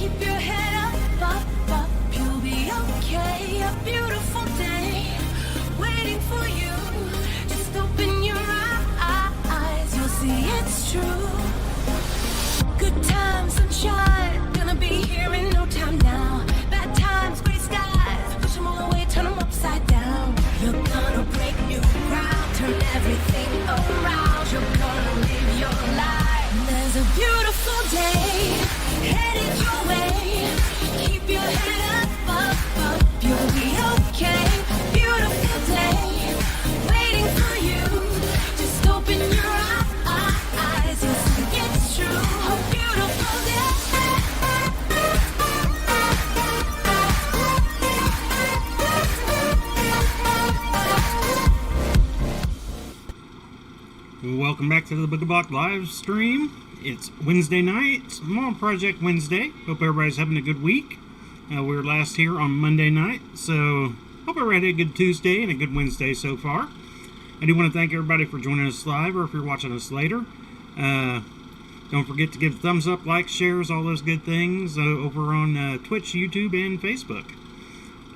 Keep your head up, you'll be okay. A beautiful day waiting for you. Just open your eyes, you'll see it's true. Good times, sunshine, gonna be here in no time now. Bad times, gray skies, push them all away, turn them upside down. You're gonna break new ground, turn everything around. You're gonna live your life. There's a beautiful day headed your way. Keep your head up, you'll be okay. Beautiful day waiting for you. Just open your eyes, you'll see it's true. A beautiful day. Welcome back to the Booga Block live stream. It's Wednesday night, Small Project Wednesday. Hope everybody's having a good week. We were last here on Monday night, so hope everybody had a good Tuesday and a good Wednesday so far. I do want to thank everybody for joining us live, or if you're watching us later. Don't forget to give thumbs up, likes, shares, all those good things over on Twitch, YouTube, and Facebook.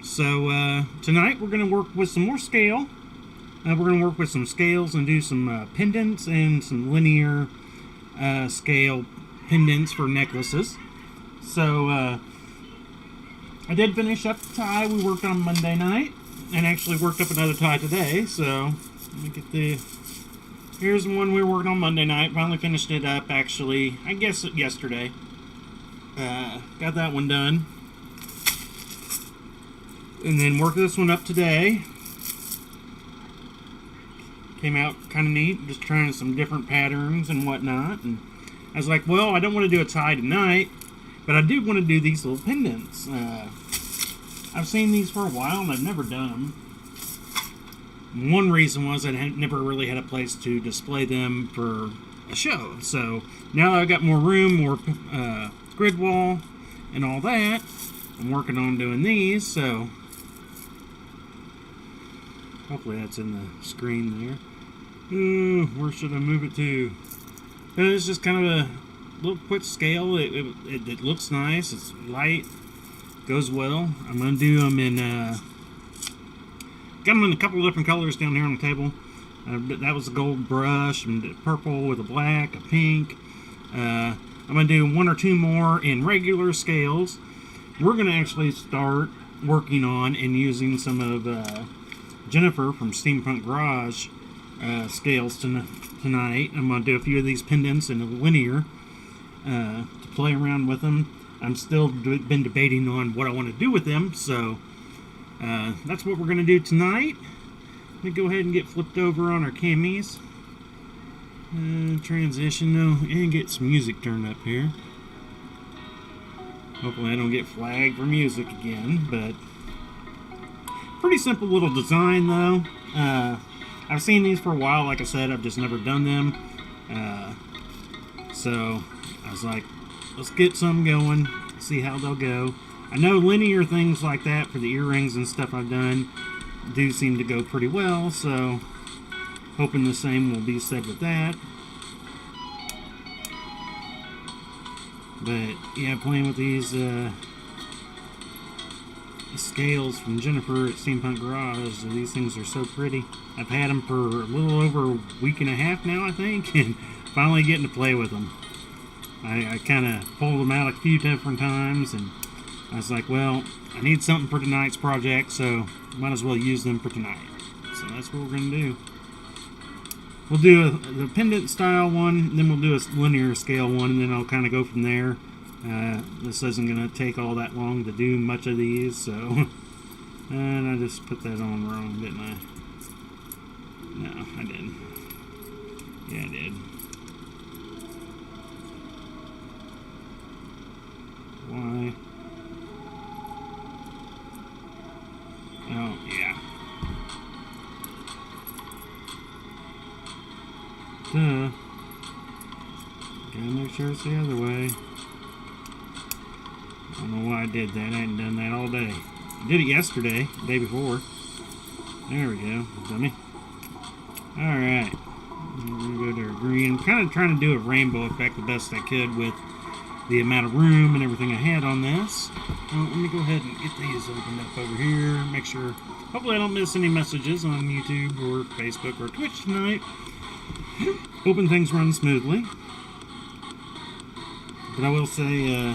So tonight we're going to work with some more scale. We're going to work with some scales and do some pendants and some linear scale pendants for necklaces. So I did finish up the tie we worked on Monday night, and actually worked up another tie today. So let me get the... Here's the one we were working on Monday night. Finally finished it up, actually, I guess yesterday. Got that one done. And then worked this one up today. Came out kind of neat, just trying some different patterns and whatnot. And I was like, well, I don't want to do a tie tonight, but I do want to do these little pendants. I've seen these for a while, and I've never done them. One reason was I never really had a place to display them for a show. So now that I've got more room, more grid wall, and all that, I'm working on doing these. So hopefully that's in the screen there. Ooh, where should I move it to? It's just kind of a little quick scale. It looks nice. It's light. Goes well. I'm going to do them in... got them in a couple of different colors down here on the table. That was a gold brush, and purple with a black, a pink. I'm going to do one or two more in regular scales. We're going to actually start working on and using some of Jennifer from Steampunk Garage scales tonight. I'm going to do a few of these pendants in a linear to play around with them. I'm still been debating on what I want to do with them, so that's what we're going to do tonight. Let me go ahead and get flipped over on our camis. Transition though, and get some music turned up here. Hopefully I don't get flagged for music again, but pretty simple little design though. I've seen these for a while, like I said, I've just never done them. So I was like, let's get some going, see how they'll go. I know linear things like that for the earrings and stuff I've done do seem to go pretty well, so hoping the same will be said with that. But yeah, playing with these scales from Jennifer at Steampunk Garage, these things are so pretty. I've had them for a little over a week and a half now, I think, and finally getting to play with them. I kind of pulled them out a few different times, and I was like, well, I need something for tonight's project, so might as well use them for tonight. So that's what we're going to do. We'll do the pendant style one, then we'll do a linear scale one, and then I'll kind of go from there. This isn't going to take all that long to do much of these, so... And I just put that on wrong, didn't I? No, I didn't. Yeah, I did. Why? Oh, yeah. Duh. Gotta make sure it's the other way. I don't know why I did that. I hadn't done that all day. I did it yesterday, the day before. There we go, dummy. Alright. We're going to go to our green. I'm kind of trying to do a rainbow effect the best I could with the amount of room and everything I had on this. Let me go ahead and get these opened up over here. Make sure, hopefully I don't miss any messages on YouTube or Facebook or Twitch tonight. Hoping things run smoothly. But I will say,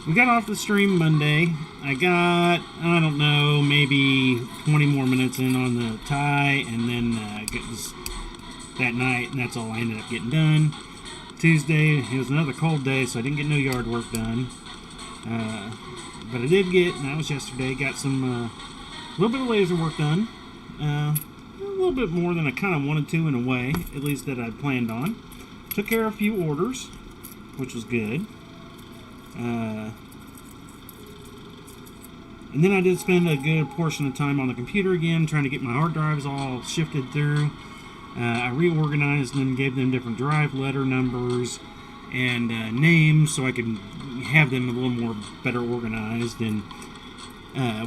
we got off the stream Monday. I got, I don't know, maybe 20 more minutes in on the tie, and then it was that night, and that's all I ended up getting done. Tuesday, it was another cold day, so I didn't get no yard work done. But I did get, and that was yesterday, got some, a little bit of laser work done. A little bit more than I kind of wanted to in a way, at least that I'd planned on. Took care of a few orders, which was good. And then I did spend a good portion of time on the computer again, trying to get my hard drives all shifted through. I reorganized them, gave them different drive letter numbers and names so I could have them a little more better organized. And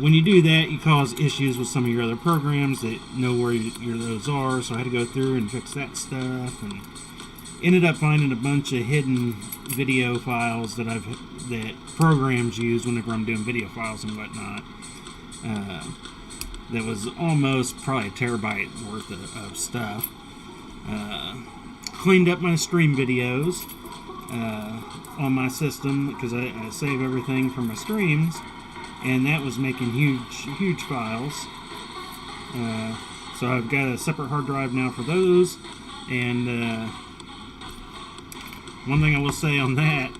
when you do that, you cause issues with some of your other programs that know where those are. So I had to go through and fix that stuff, and ended up finding a bunch of hidden video files that programs use whenever I'm doing video files and whatnot. That was almost probably a terabyte worth of stuff. Cleaned up my stream videos on my system because I save everything from my streams, and that was making huge files. So I've got a separate hard drive now for those, and one thing I will say on that,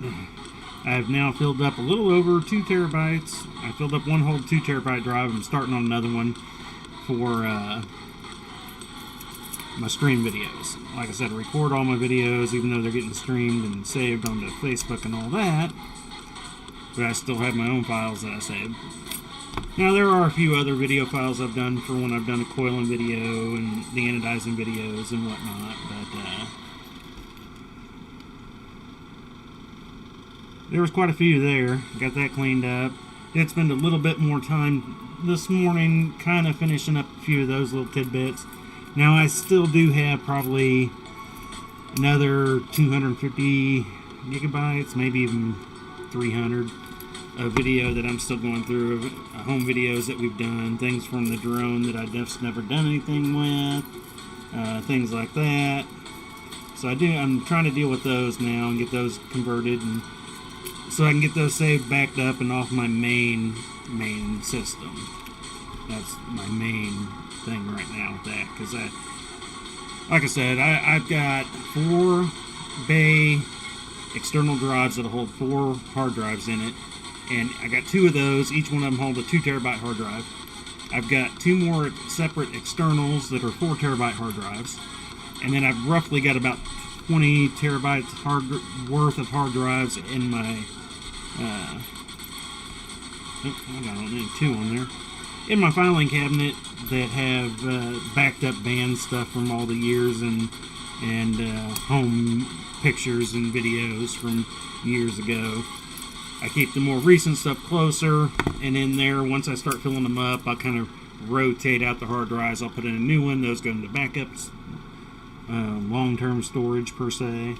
I've now filled up a little over 2 terabytes. I filled up one whole 2 terabyte drive. I'm starting on another one for my stream videos. Like I said, I record all my videos, even though they're getting streamed and saved onto Facebook and all that. But I still have my own files that I saved. Now, there are a few other video files I've done for when I've done a coiling video and the anodizing videos and whatnot, but there was quite a few there. Got that cleaned up. Did spend a little bit more time this morning kind of finishing up a few of those little tidbits. Now, I still do have probably another 250 gigabytes, maybe even 300 of video that I'm still going through, of home videos that we've done, things from the drone that I've just never done anything with, things like that. So I'm trying to deal with those now and get those converted, and so I can get those saved, backed up, and off my main system. That's my main thing right now with that, because like I said, I've got 4 bay external drives that'll hold 4 hard drives in it, and I got 2 of those. Each one of them hold a 2 terabyte hard drive. I've got 2 more separate externals that are 4 terabyte hard drives, and then I've roughly got about 20 terabytes worth of hard drives in my I got only 2 on there in my filing cabinet that have backed up band stuff from all the years and home pictures and videos from years ago. I keep the more recent stuff closer, and in there, once I start filling them up, I'll kind of rotate out the hard drives. I'll put in a new one. Those go into backups, long-term storage per se.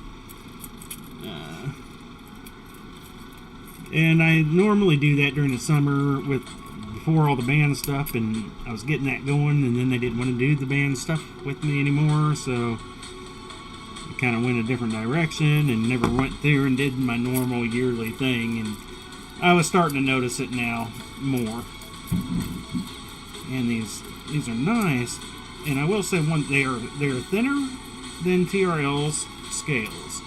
And I normally do that during the summer before all the band stuff, and I was getting that going, and then they didn't want to do the band stuff with me anymore, so I kind of went a different direction and never went through and did my normal yearly thing, and I was starting to notice it now more. And these are nice, and I will say they're thinner than TRL's scales.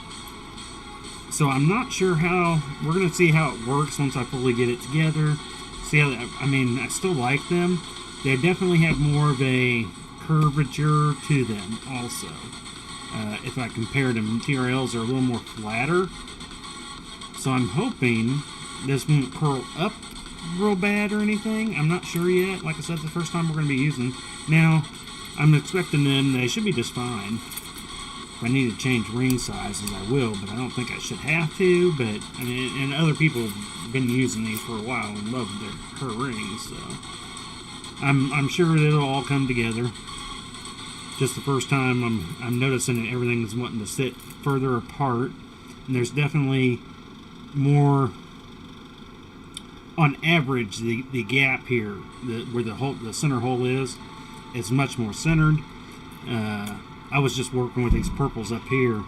So I'm not sure how, we're going to see how it works once I fully get it together. See how, I still like them. They definitely have more of a curvature to them also. If I compare them, TRLs are a little more flatter. So I'm hoping this won't curl up real bad or anything. I'm not sure yet. Like I said, the first time we're going to be using. Now, I'm expecting them, they should be just fine. If I need to change ring sizes, I will, but I don't think I should have to. But and other people have been using these for a while and love her rings, so I'm sure it'll all come together. Just the first time I'm noticing that everything's wanting to sit further apart. And there's definitely more, on average, the gap here, where the center hole is much more centered. I was just working with these purples up here,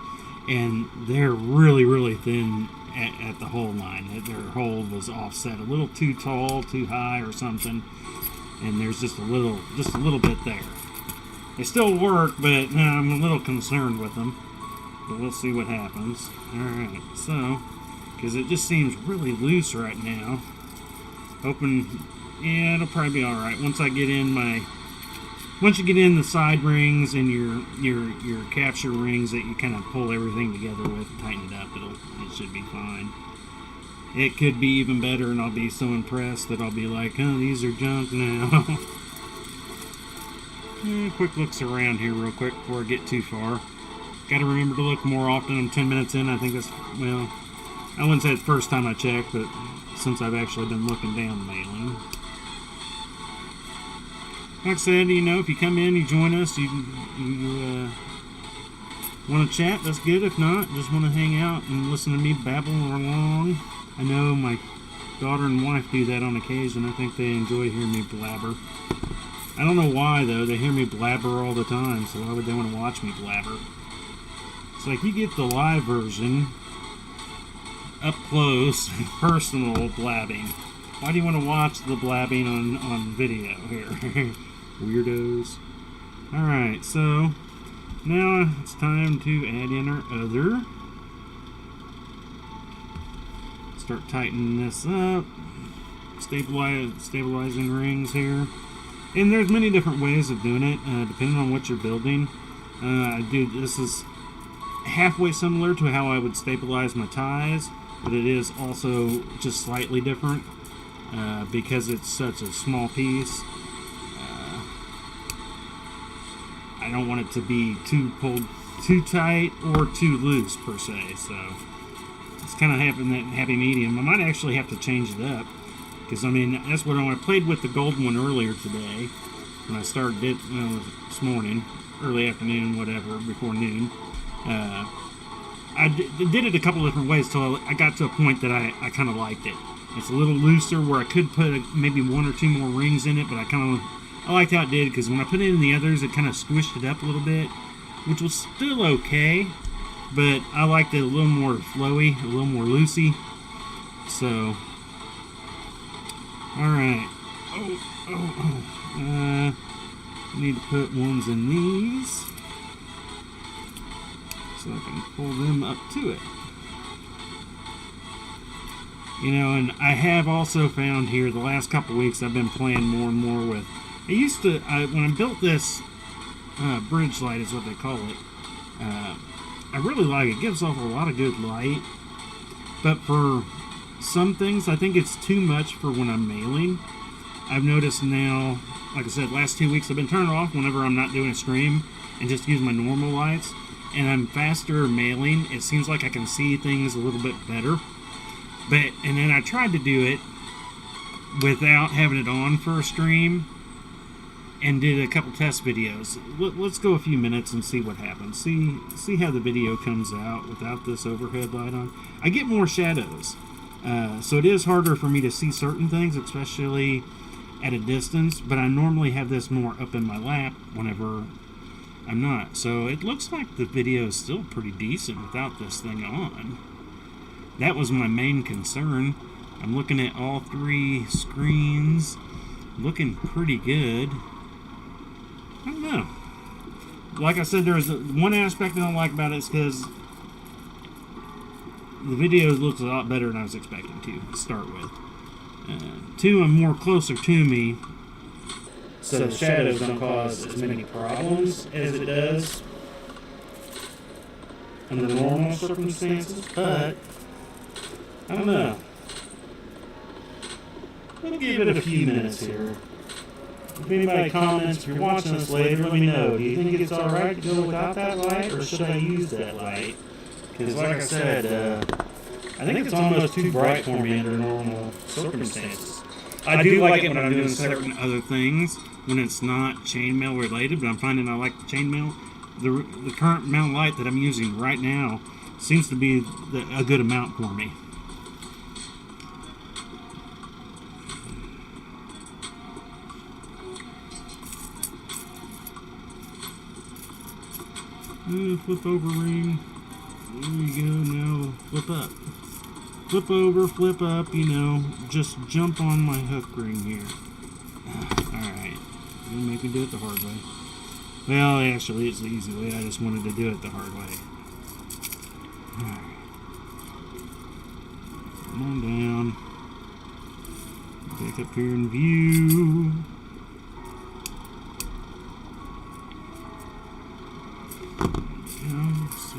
and they're really, really thin at the hole line. Their hole was offset a little too tall, too high, or something, and there's just a little bit there. They still work, but I'm a little concerned with them. But we'll see what happens. Alright, so, because it just seems really loose right now. Hoping, yeah, it'll probably be alright. Once you get in the side rings and your capture rings that you kind of pull everything together with, tighten it up, it should be fine. It could be even better, and I'll be so impressed that I'll be like, oh, these are junk now. Quick looks around here real quick before I get too far. Gotta remember to look more often. I'm 10 minutes in. I think that's, well, I wouldn't say it's the first time I checked, but since I've actually been looking down the mailing. Like I said, if you come in, you join us, you want to chat, that's good. If not, just want to hang out and listen to me babble along. I know my daughter and wife do that on occasion. I think they enjoy hearing me blabber. I don't know why, though. They hear me blabber all the time, so why would they want to watch me blabber? It's like you get the live version, up close, personal blabbing. Why do you want to watch the blabbing on video here? Weirdos. Alright, so now it's time to add in our other. Start tightening this up. Stabilizing rings here. And there's many different ways of doing it, depending on what you're building. This is halfway similar to how I would stabilize my ties, but it is also just slightly different because it's such a small piece. I don't want it to be pulled too tight or too loose per se, so it's kind of having that happy medium. I might actually have to change it up, because that's what I played with the gold one earlier today when I started it this morning, early afternoon, whatever, before noon. I did it a couple different ways till I got to a point that I kind of liked it. It's a little looser where I could put maybe one or two more rings in it, but I liked how it did, because when I put it in the others, it kind of squished it up a little bit, which was still okay, but I liked it a little more flowy, a little more loosey. So, alright. Need to put ones in these so I can pull them up to it. And I have also found here the last couple weeks I've been playing more and more with. When I built this bridge light, is what they call it. I really like it. It gives off a lot of good light, but for some things I think it's too much for when I'm mailing. I've noticed now, like I said, last 2 weeks I've been turning it off whenever I'm not doing a stream and just use my normal lights, and I'm faster mailing. It seems like I can see things a little bit better. And then I tried to do it without having it on for a stream and did a couple test videos. Let's go a few minutes and see what happens. See how the video comes out without this overhead light on. I get more shadows, so it is harder for me to see certain things, especially at a distance, but I normally have this more up in my lap whenever I'm not. So it looks like the video is still pretty decent without this thing on. That was my main concern. I'm looking at all three screens, looking pretty good. I don't know. Like I said, there's one aspect I don't like about it is because the video looks a lot better than I was expecting to start with. Two, I'm more closer to me, so the shadows don't cause as many problems as it does under normal circumstances, but I don't know. We'll give it a few minutes here. If anybody comments, if you're watching this later, let me know. Do you think it's alright to go without that light, or should I use that light? Because like I said, I think it's almost too bright for me under normal circumstances. I do like it when I'm doing certain other things, when it's not chainmail related, but I'm finding I like the chainmail. The current mount light that I'm using right now seems to be a good amount for me. Flip over ring. There you go. Now flip up. Flip over, flip up, you know. Just jump on my hook ring here. Alright. You'll make me do it the hard way. Well, actually, it's the easy way. I just wanted to do it the hard way. Alright. Come on down. Back up here in view. So,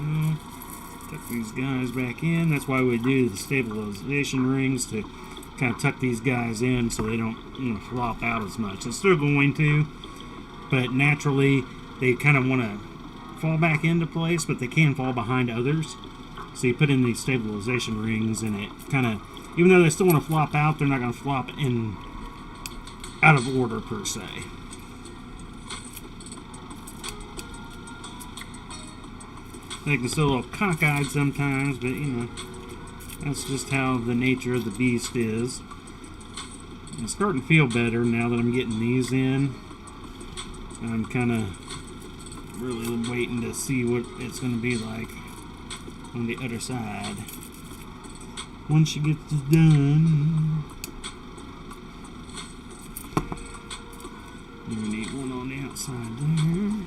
tuck these guys back in. That's why we do the stabilization rings, to kind of tuck these guys in so they don't, you know, flop out as much. They're still going to, but naturally they kind of want to fall back into place, but they can fall behind others. So you put in these stabilization rings, and it kind of, even though they still want to flop out, they're not going to flop in out of order per se. They can still a little cockeyed sometimes, but you know, that's just how the nature of the beast is. It's starting to feel better now that I'm getting these in. I'm kind of really waiting to see what it's going to be like on the other side. Once she gets this done, we need one on the outside there.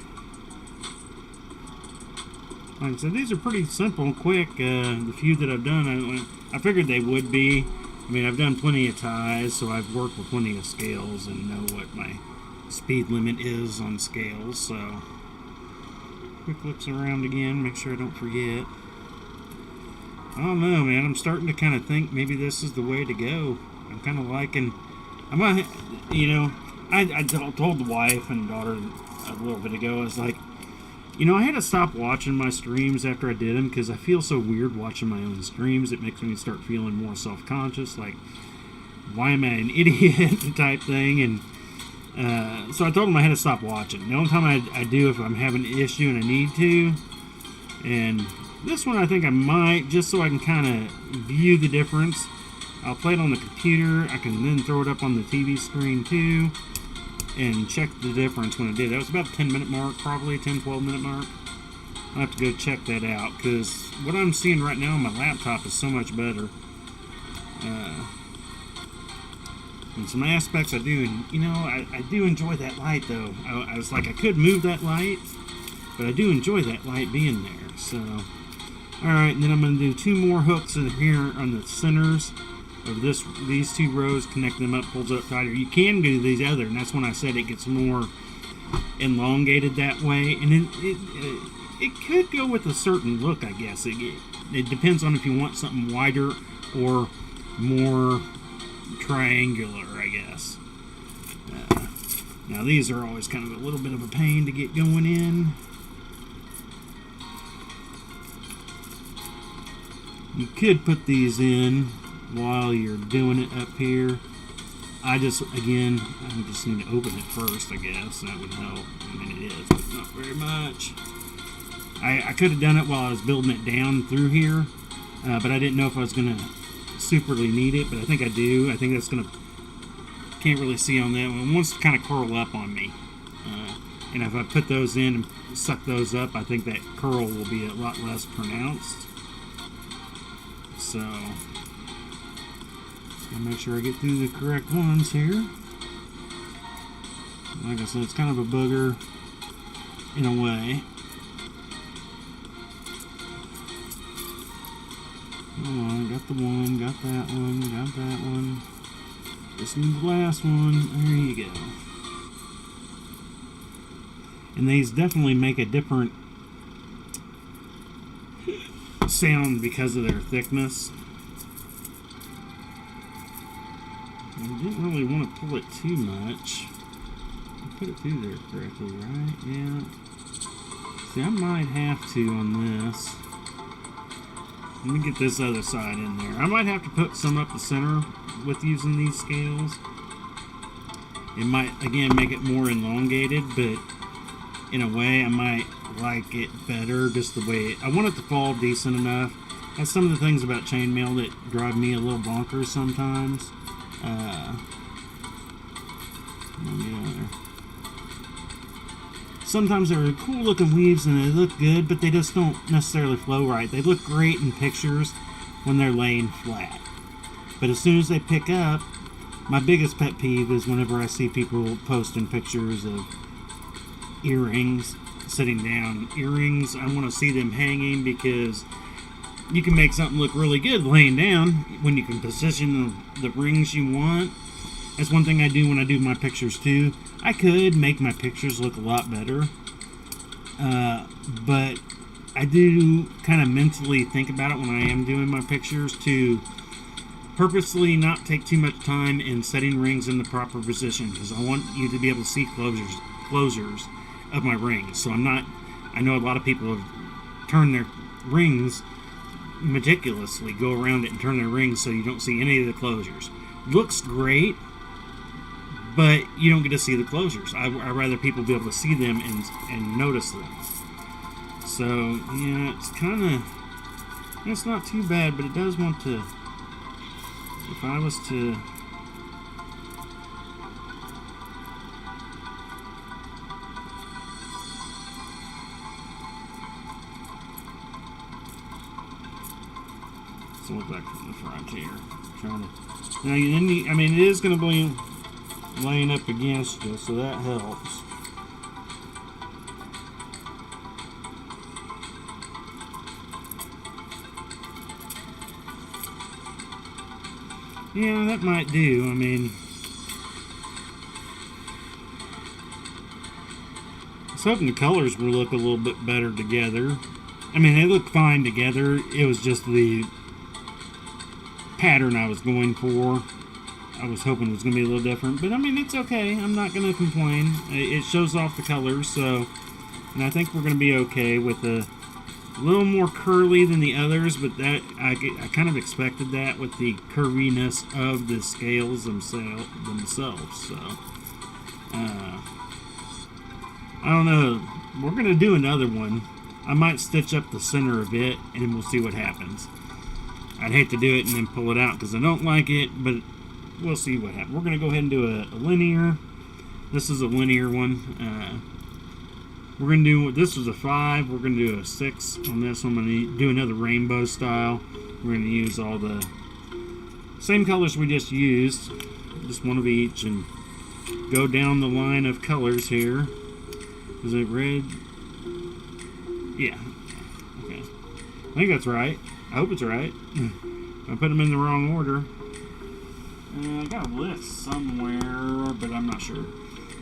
Like I said, these are pretty simple and quick. The few that I've done, I figured they would be. I mean, I've done plenty of ties, so I've worked with plenty of scales and know what my speed limit is on scales. So, quick looks around again, make sure I don't forget. I don't know, man. I'm starting to kind of think maybe this is the way to go. I'm kind of liking. I'm gonna, you know, I told the wife and daughter a little bit ago. I was like, you know, I had to stop watching my streams after I did them because I feel so weird watching my own streams. It makes me start feeling more self-conscious, like, why am I an idiot type thing. And so I told them I had to stop watching. The only time I do if I'm having an issue and I need to. And this one I think I might, just so I can kind of view the difference. I'll play it on the computer. I can then throw it up on the TV screen too and check the difference when I did. That was about a 10-minute mark, probably 10-12-minute mark. I'll have to go check that out because what I'm seeing right now on my laptop is so much better. In some aspects I do, you know, I do enjoy that light though. I was like, I could move that light, but I do enjoy that light being there. So, alright, and then I'm going to do 2 more hooks in here on the centers of these 2 rows, connect them up, pulls up tighter. You can do these other, and that's when I said it gets more elongated that way. And it could go with a certain look, I guess. It depends on if you want something wider or more triangular, I guess. Now these are always kind of a little bit of a pain to get going in. You could put these in while you're doing it up here. I just need to open it first, I guess. That would help. I mean, it is, but not very much. I could have done it while I was building it down through here, but I didn't know if I was going to superly need it, but I think I do. I think that's going to, can't really see on that one. It wants to kind of curl up on me. And if I put those in and suck those up, I think that curl will be a lot less pronounced. So, I'll make sure I get through the correct ones here. Like I said, it's kind of a booger in a way. Come on, got the one, got that one, got that one. Just need the last one. There you go. And these definitely make a different sound because of their thickness. I didn't really want to pull it too much. I put it through there correctly, right? Yeah. See, I might have to on this. Let me get this other side in there. I might have to put some up the center with using these scales. It might, again, make it more elongated, but in a way I might like it better just the way I want it to fall decent enough. That's some of the things about chainmail that drive me a little bonkers sometimes. Sometimes they're cool looking weaves and they look good, but they just don't necessarily flow right. They look great in pictures when they're laying flat. But as soon as they pick up, my biggest pet peeve is whenever I see people posting pictures of earrings sitting down. Earrings, I want to see them hanging because you can make something look really good laying down when you can position the rings you want. That's one thing I do when I do my pictures too. I could make my pictures look a lot better, but I do kind of mentally think about it when I am doing my pictures to purposely not take too much time in setting rings in the proper position, because I want you to be able to see closures of my rings. So I know a lot of people have turned their rings meticulously, go around it and turn their rings so you don't see any of the closures. Looks great, but you don't get to see the closures. I'd rather people be able to see them and notice them. So, yeah, it's not too bad, but it does want to, if I was to, so look back from the front here. Now, it is going to be laying up against you, so that helps. Yeah, that might do. I was hoping the colors would look a little bit better together. They look fine together. It was just the pattern I was going for. I was hoping it was going to be a little different, but it's okay. I'm not going to complain. It shows off the colors, so, and I think we're going to be okay with a little more curly than the others, but that I kind of expected that with the curviness of the scales themselves. So, I don't know. We're going to do another one. I might stitch up the center a bit, and we'll see what happens. I'd hate to do it and then pull it out because I don't like it, but we'll see what happens. We're going to go ahead and do a linear. This is a linear one. We're going to do, this was a 5. We're going to do a 6 on this. I'm going to do another rainbow style. We're going to use all the same colors we just used. Just one of each. And go down the line of colors here. Is it red? Yeah. Okay. I think that's right. I hope it's right. I put them in the wrong order. I got a list somewhere, but I'm not sure.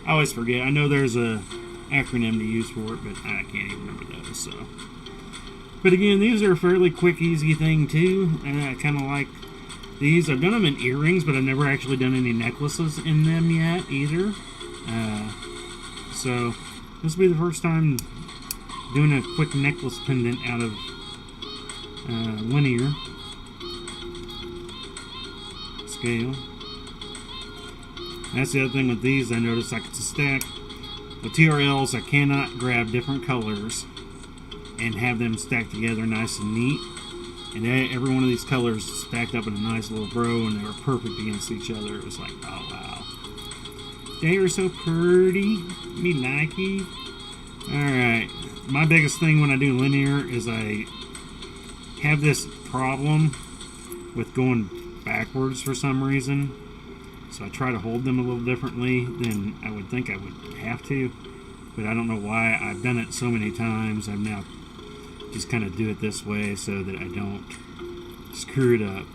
I always forget. I know there's a acronym to use for it, but I can't even remember those. So, but again, these are a fairly quick, easy thing too, and I kind of like these. I've done them in earrings, but I've never actually done any necklaces in them yet either. So this will be the first time doing a quick necklace pendant out of linear scale. That's the other thing with these. I noticed I could stack with TRLs. I cannot grab different colors and have them stacked together nice and neat. And every one of these colors stacked up in a nice little row, and they were perfect against each other. It was like, oh wow, they are so pretty. Me like it. All right, my biggest thing when I do linear is I have this problem with going backwards for some reason. So I try to hold them a little differently than I would think I would have to, but I don't know why. I've done it so many times. I've now just kind of do it this way so that I don't screw it up.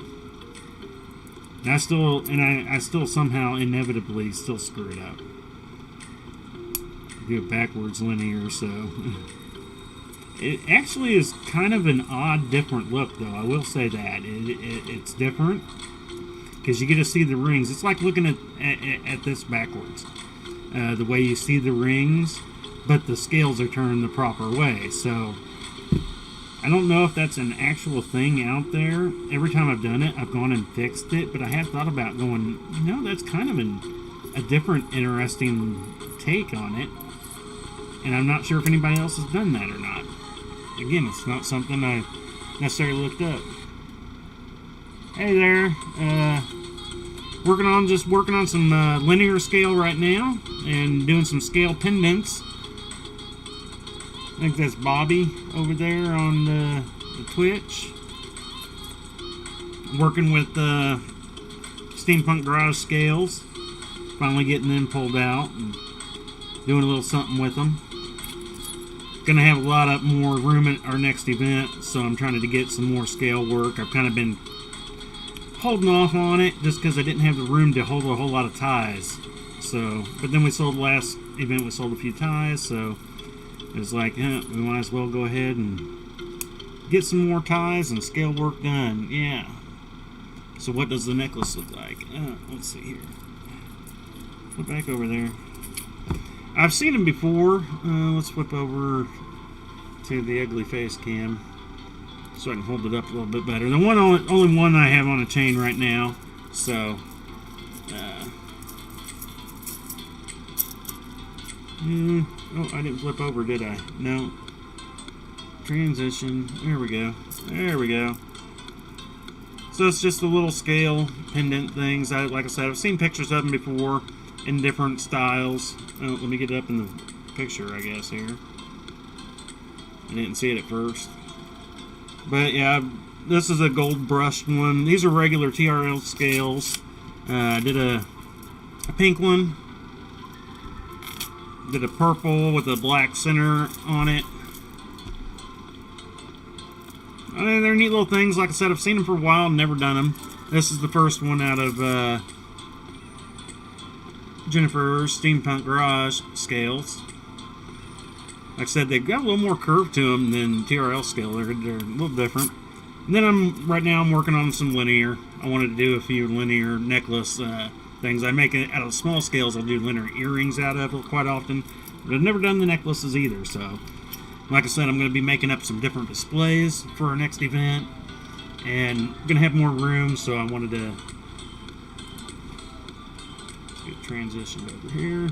And I still somehow inevitably still screw it up. Do it backwards linear, so it actually is kind of an odd, different look, though. I will say that it's different. Because you get to see the rings. It's like looking at this backwards. The way you see the rings, but the scales are turned the proper way. So, I don't know if that's an actual thing out there. Every time I've done it, I've gone and fixed it. But I have thought about going, that's kind of a different, interesting take on it. And I'm not sure if anybody else has done that or not. Again, it's not something I necessarily looked up. Hey there. Working on some linear scale right now and doing some scale pendants. I think that's Bobby over there on the Twitch. Working with Steampunk Garage scales. Finally getting them pulled out and doing a little something with them. Gonna have a lot of more room at our next event, so I'm trying to get some more scale work. I've kind of been holding off on it just because I didn't have the room to hold a whole lot of ties. So, but then we sold last event, we sold a few ties, so it was like, we might as well go ahead and get some more ties and scale work done. Yeah. So what does the necklace look like? Let's see here. Flip back over there. I've seen them before. Let's flip over to the ugly face cam so I can hold it up a little bit better. The only one I have on a chain right now. So, oh, I didn't flip over, did I? No. Transition. There we go. There we go. So it's just the little scale pendant things. Like I said, I've seen pictures of them before in different styles. Let me get it up in the picture, I guess, here. I didn't see it at first. But yeah, this is a gold brushed one. These are regular TRL scales. I did a pink one. Did a purple with a black center on it. They're neat little things. Like I said, I've seen them for a while, never done them. This is the first one out of Jennifer's Steampunk Garage scales. Like I said, they've got a little more curve to them than TRL scale. They're a little different. And then right now I'm working on some linear. I wanted to do a few linear necklace things. I make it out of small scales. I'll do linear earrings out of it quite often. But I've never done the necklaces either. So, like I said, I'm going to be making up some different displays for our next event. And I'm going to have more room, so I wanted to get transitioned over here.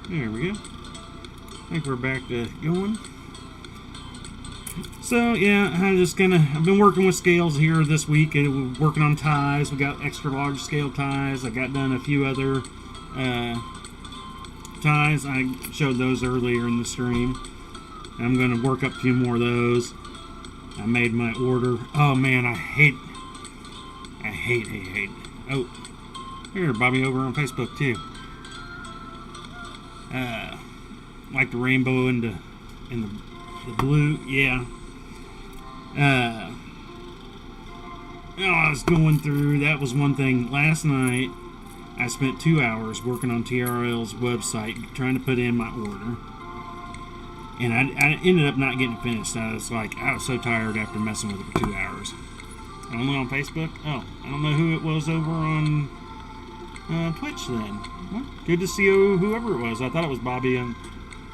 There we go. I think we're back to going. So yeah, I've been working with scales here this week, and we're working on ties. We got extra large scale ties. I got done a few other ties. I showed those earlier in the stream. I'm going to work up a few more of those. I made my order. Oh man, I hate. Oh, here, Bobby over on Facebook too. Like the rainbow and the blue, yeah. I was going through. That was one thing. Last night, I spent 2 hours working on TRL's website trying to put in my order, and I ended up not getting it finished. I was so tired after messing with it for 2 hours. Only on Facebook? Oh, I don't know who it was over on Twitch then. Well, good to see whoever it was. I thought it was Bobby on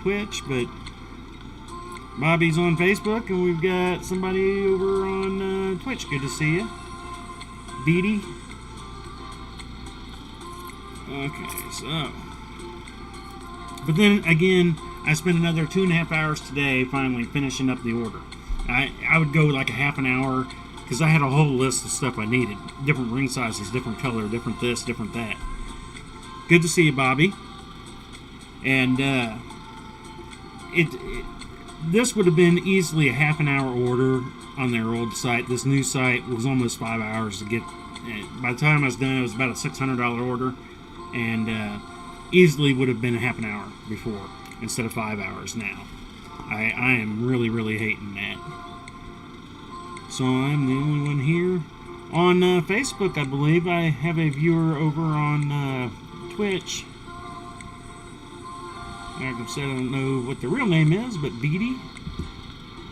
Twitch, but Bobby's on Facebook, and we've got somebody over on Twitch. Good to see you. Beatty. Okay, so. But then again, I spent another 2.5 hours today finally finishing up the order. I would go like a half an hour, because I had a whole list of stuff I needed. Different ring sizes, different color, different this, different that. Good to see you, Bobby. And this would have been easily a half an hour order on their old site. This new site was almost 5 hours to get. By the time I was done, it was about a $600 order, and easily would have been a half an hour before instead of 5 hours now. I am really, really hating that. So I'm the only one here. On Facebook, I believe I have a viewer over on Twitch. Like I said, I don't know what the real name is, but Beatty.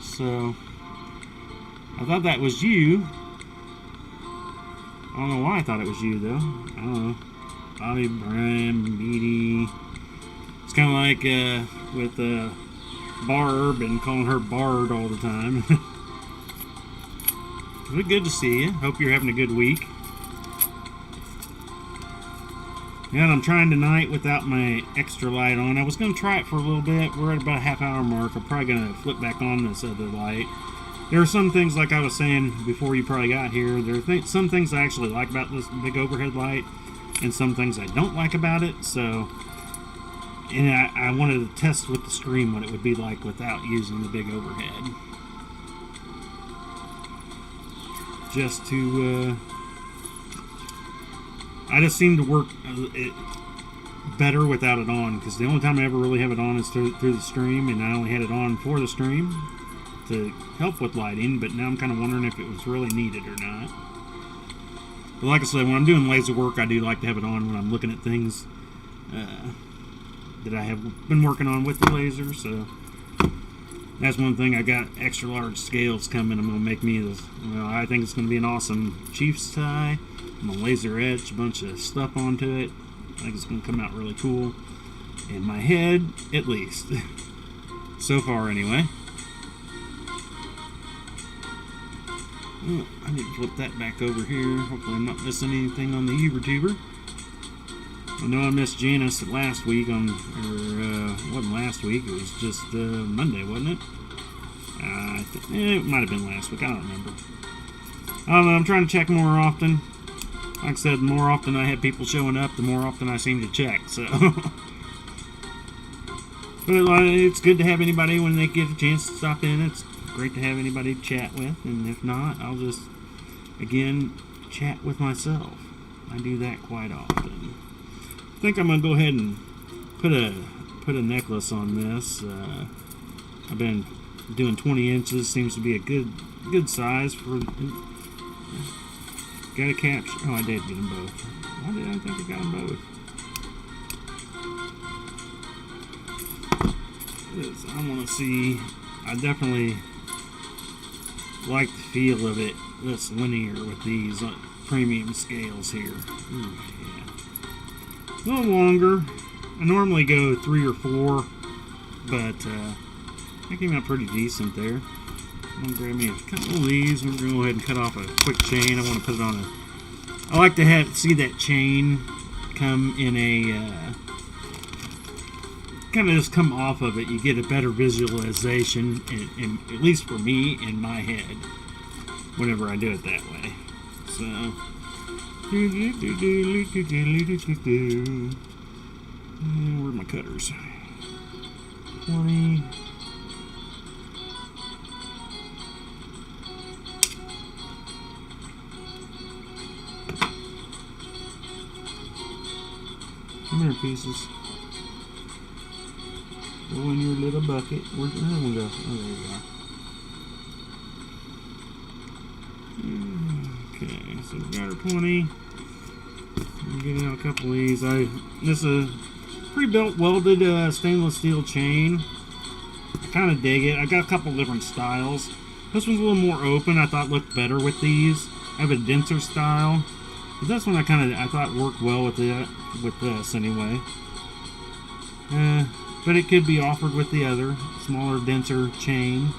So, I thought that was you. I don't know why I thought it was you, though. I don't know. Bobby, Brian, Beatty. It's kind of like with Barb and calling her Bard all the time. But good to see you. Hope you're having a good week. And I'm trying tonight without my extra light on. I was going to try it for a little bit. We're at about a half-hour mark. I'm probably going to flip back on this other light. There are some things, like I was saying before you probably got here, there are some things I actually like about this big overhead light, and some things I don't like about it. So, and I wanted to test with the stream what it would be like without using the big overhead. Just to, I just seem to work better without it on, because the only time I ever really have it on is through the stream, and I only had it on for the stream to help with lighting, but now I'm kind of wondering if it was really needed or not. But like I said, when I'm doing laser work, I do like to have it on when I'm looking at things that I have been working on with the laser, so that's one thing. I got extra large scales coming. I'm going to make me this, I think it's going to be an awesome Chiefs tie. I'm going to laser etch a bunch of stuff onto it. I think it's going to come out really cool. In my head, at least. So far, anyway. Oh, I need to flip that back over here. Hopefully I'm not missing anything on the YouTuber. I know I missed Janice last week on, it wasn't last week, it was just Monday, wasn't it? It might have been last week, I don't remember. I don't know, I'm trying to check more often. Like I said, the more often I have people showing up, the more often I seem to check, so. But it's good to have anybody when they get a chance to stop in. It's great to have anybody to chat with, and if not, I'll just, again, chat with myself. I do that quite often. I think I'm going to go ahead and put a necklace on this. I've been doing 20 inches. Seems to be a good size for. Got a capture. Oh, I did get them both. Why did I think I got them both? I want to see. I definitely like the feel of it. That's linear with these premium scales here. Ooh, yeah. A little longer. I normally go 3 or 4, but I came out pretty decent there. I'm going to grab me a couple of these. I'm going to go ahead and cut off a quick chain. I want to put it on a... I like to see that chain come in a... kind of just come off of it. You get a better visualization, and at least for me, in my head, whenever I do it that way. So... where are my cutters? 20... Come here, pieces. Go in your little bucket. Where'd the other one go? Oh, there you are. Okay, so we got our 20. I'm getting out a couple of these. This is a pre-built welded stainless steel chain. I kind of dig it. I got a couple different styles. This one's a little more open. I thought looked better with these. I have a denser style. But this one I thought worked well with this anyway. But it could be offered with the other smaller, denser chain.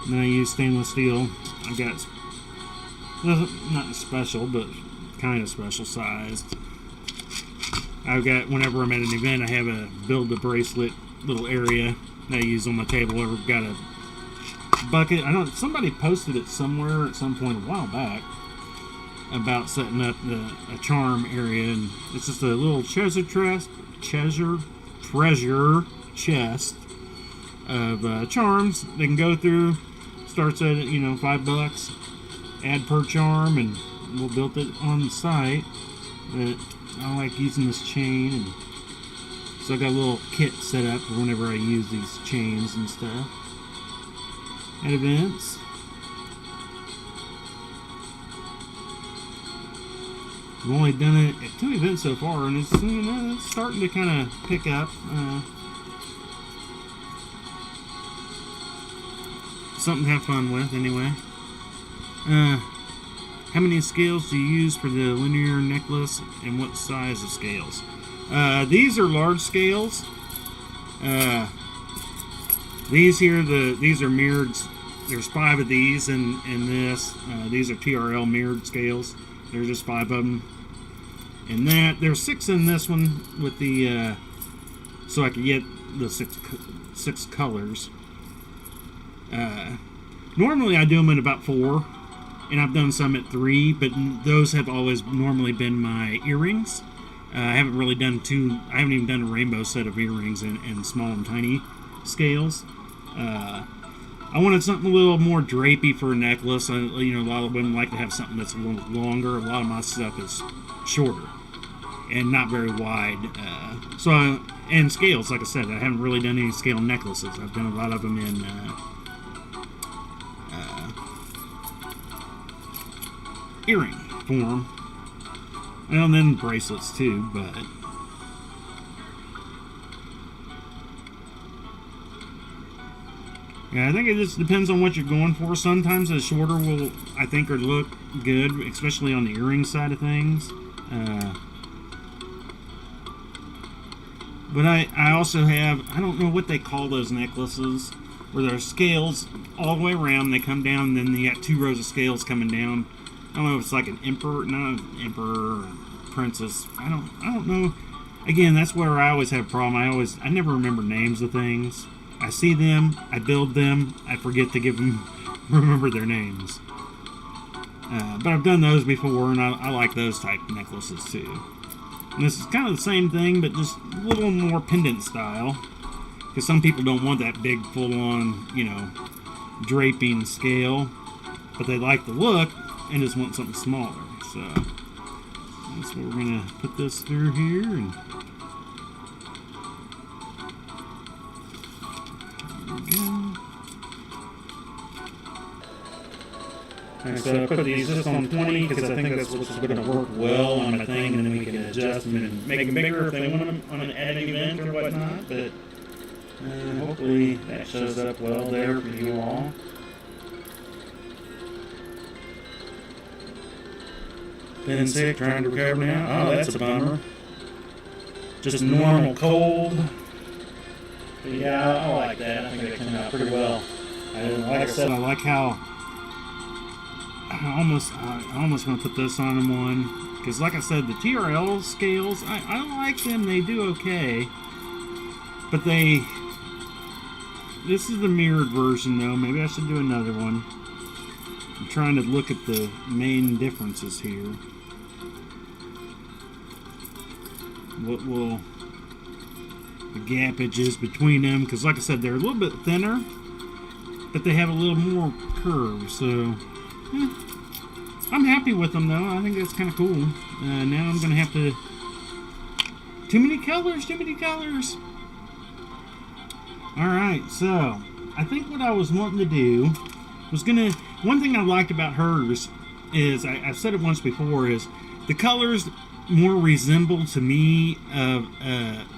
And then I use stainless steel. I got not special, but kind of special sized. I've got, whenever I'm at an event, I have a build a bracelet little area that I use on my table. I've got a bucket. Somebody posted it somewhere at some point a while back about setting up a charm area, and it's just a little treasure chest of charms they can go through. Starts at $5, add per charm, and we'll build it on the site. But I like using this chain, and so I got a little kit set up for whenever I use these chains and stuff at events. I've only done it at 2 events so far, and it's it's starting to kind of pick up. Something to have fun with, anyway. How many scales do you use for the linear necklace, and what size of scales? These are large scales. These here, these are mirrored. There's 5 of these in this. These are TRL mirrored scales. There's just 5 of them. And that there's 6 in this one with the so I could get the six colors. Normally I do them in about 4, and I've done some at 3, but those have always normally been my earrings. I haven't really done I haven't even done a rainbow set of earrings in small and tiny scales. I wanted something a little more drapey for a necklace. A lot of women like to have something that's a little longer. A lot of my stuff is shorter and not very wide. And scales, like I said, I haven't really done any scale necklaces. I've done a lot of them in earring form. And then bracelets too, but yeah, I think it just depends on what you're going for. Sometimes a shorter will, I think, look good, especially on the earring side of things. But I also have, I don't know what they call those necklaces, where there's scales all the way around. They come down, and then you got 2 rows of scales coming down. I don't know if it's like an emperor, not an emperor or princess. I don't know. Again, that's where I always have a problem. I never remember names of things. I see them, I build them, I forget to remember their names. But I've done those before, and I like those type necklaces too. And this is kind of the same thing, but just a little more pendant style. Because some people don't want that big, full-on, draping scale. But they like the look, and just want something smaller. So, that's what we're going to put this through here, and Alright, so I put these just on 20 because I think that's what's going to work well on my thing, and then we can adjust them and make them bigger if they want them on an adding event or whatnot. But hopefully that shows up well there for you all. Been sick, trying to recover now. Oh, that's a bummer. Just normal cold. But yeah, I like that. I think they come out pretty well. Like I said, I like how I almost want to put this on in one, because like I said, the TRL scales, I like them. They do okay, but this is the mirrored version though. Maybe I should do another one. I'm trying to look at the main differences here. What will the gapage is between them, because like I said, they're a little bit thinner, but they have a little more curve, so I'm happy with them though. I think that's kind of cool. Now I'm gonna have to, too many colors. Alright, so I think what I was wanting to do was one thing I liked about hers is, I've said it once before, is the colors more resemble to me of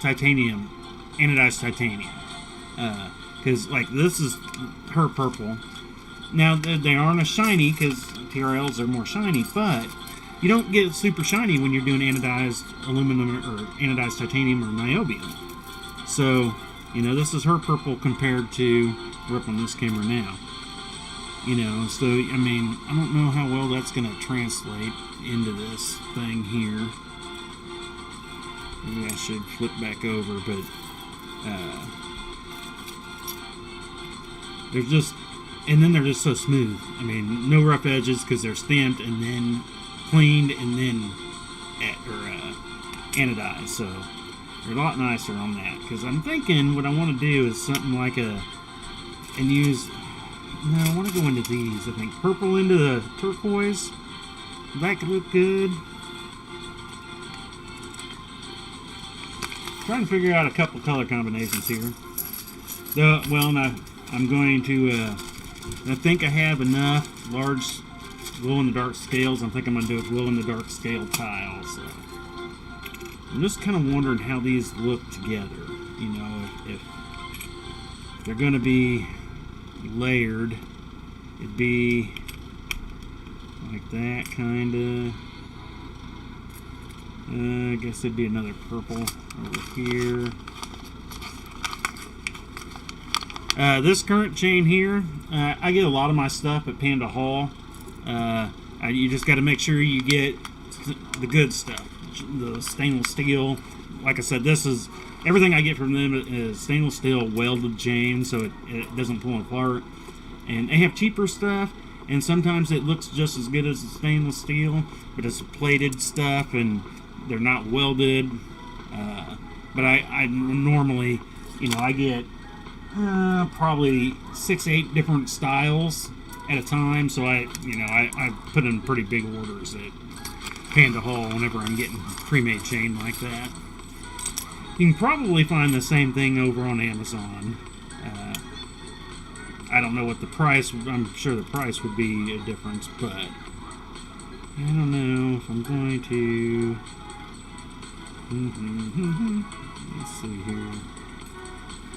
titanium, anodized titanium. Because like this is her purple. Now they aren't as shiny because TRLs are more shiny, but you don't get super shiny when you're doing anodized aluminum or anodized titanium or niobium. So this is her purple compared to, we're up on this camera now. So I mean, I don't know how well that's going to translate into this thing here. Maybe I should flip back over, but they're just, and then they're just so smooth. I mean, no rough edges because they're stamped and then cleaned and then anodized. So they're a lot nicer on that. Because I'm thinking what I want to do is something like I want to go into these. I think purple into the turquoise. That could look good. Trying to figure out a couple color combinations here. I'm going to. I think I have enough large glow-in-the-dark scales. I think I'm going to do a glow-in-the-dark scale tile. So I'm just kind of wondering how these look together. If they're going to be layered, it'd be like that kind of. I guess it'd be another purple over here. This current chain here, I get a lot of my stuff at Panda Hall. You just got to make sure you get the good stuff. the stainless steel. Like I said, this is everything I get from them is stainless steel welded chain, so it doesn't pull apart. And they have cheaper stuff, and sometimes it looks just as good as the stainless steel, but it's plated stuff and they're not welded. But I normally, I get probably 6-8 different styles at a time, so I put in pretty big orders at Panda Hall whenever I'm getting pre-made chain like that. You can probably find the same thing over on Amazon. I don't know what the price, I'm sure the price would be a difference, but I don't know if I'm going to. Let's see here.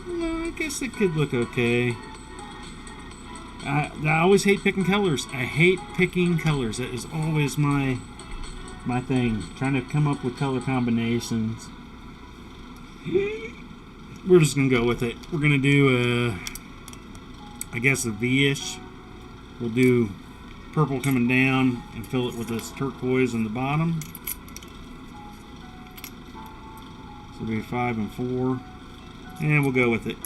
No, I guess it could look okay. I always hate picking colors. I hate picking colors. That is always my thing. Trying to come up with color combinations. We're just going to go with it. We're going to do I guess a V-ish. We'll do purple coming down and fill it with this turquoise in the bottom. So it'll be 5 and 4. And we'll go with it.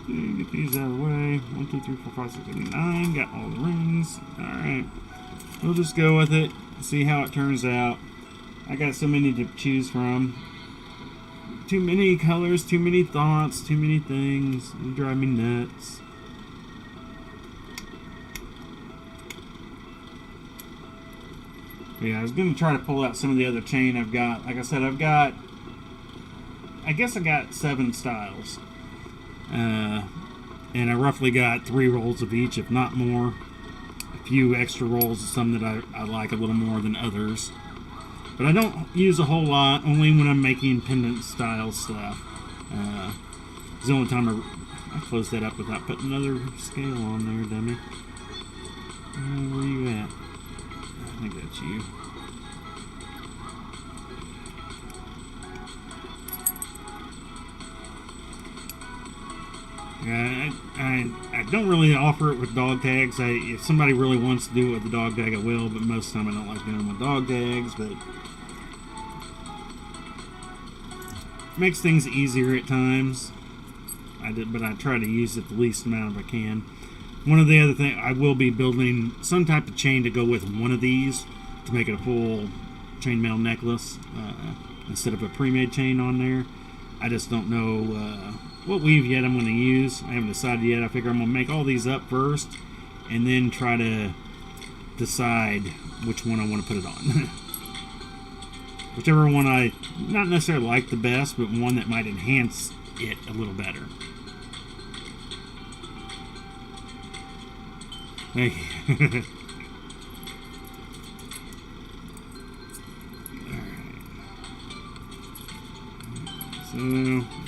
Get these out of the way. 1, 2, 3, 4, 5, 6, 7, 8, 9. Got all the rings. Alright. We'll just go with it. See how it turns out. I got so many to choose from. Too many colors, too many thoughts, too many things. They drive me nuts. Yeah, I was going to try to pull out some of the other chain I've got. Like I said, I guess I got 7 styles. And I roughly got 3 rolls of each, if not more. A few extra rolls of some that I like a little more than others. But I don't use a whole lot, only when I'm making pendant style stuff. It's the only time I closed that up without putting another scale on there, dummy. Where you at? I think that's you. I don't really offer it with dog tags. If somebody really wants to do it with the dog tag, I will, but most of the time I don't like doing it with dog tags, but it makes things easier at times. But I try to use it the least amount if I can. One of the other things, I will be building some type of chain to go with one of these to make it a full chainmail necklace instead of a pre-made chain on there. I just don't know what weave yet I'm going to use. I haven't decided yet. I figure I'm going to make all these up first and then try to decide which one I want to put it on. Whichever one I not necessarily like the best, but one that might enhance it a little better. Thank you. Alright. So,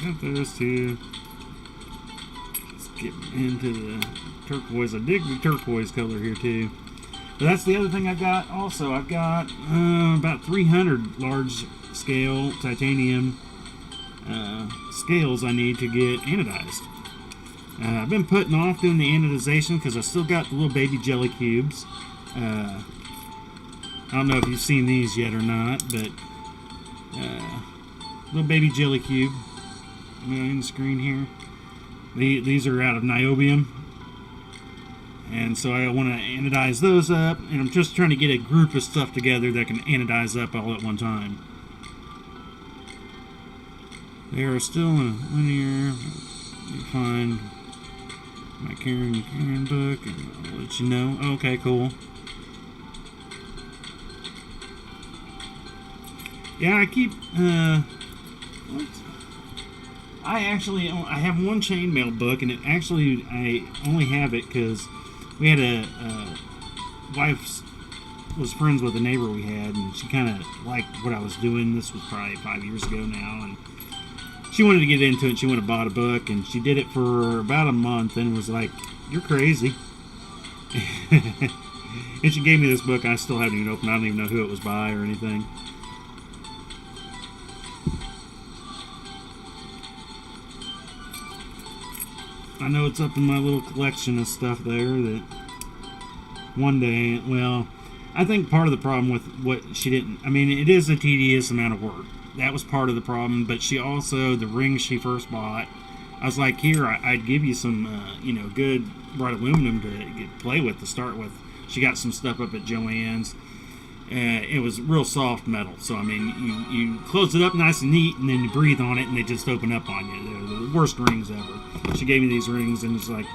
got those two. Let's get into the turquoise. I dig the turquoise color here too. But that's the other thing I've got also. I've got about 300 large scale titanium scales I need to get anodized. I've been putting off doing the anodization because I still got the little baby jelly cubes. I don't know if you've seen these yet or not, but little baby jelly cube in the screen here. These are out of niobium, and so I want to anodize those up, and I'm just trying to get a group of stuff together that can anodize up all at one time. They are still in a linear. Let me find my Karen book and I'll let you know. Okay, cool. Yeah, I keep I have one chainmail book, and I only have it because we had a wife was friends with a neighbor we had, and she kind of liked what I was doing. This was probably 5 years ago now, and she wanted to get into it. She went and bought a book, and she did it for about a month and was like, "You're crazy." And she gave me this book. I still haven't even opened it. I don't even know who it was by or anything. I know it's up in my little collection of stuff there that one day, well, I think part of the problem with what she didn't, I mean, it is a tedious amount of work. That was part of the problem, but she also, the rings she first bought, I was like, here, I'd give you some, good bright aluminum to play with to start with. She got some stuff up at Joann's. It was real soft metal, so I mean, you close it up nice and neat, and then you breathe on it, and they just open up on you. They're the worst rings ever. She gave me these rings, and it's like,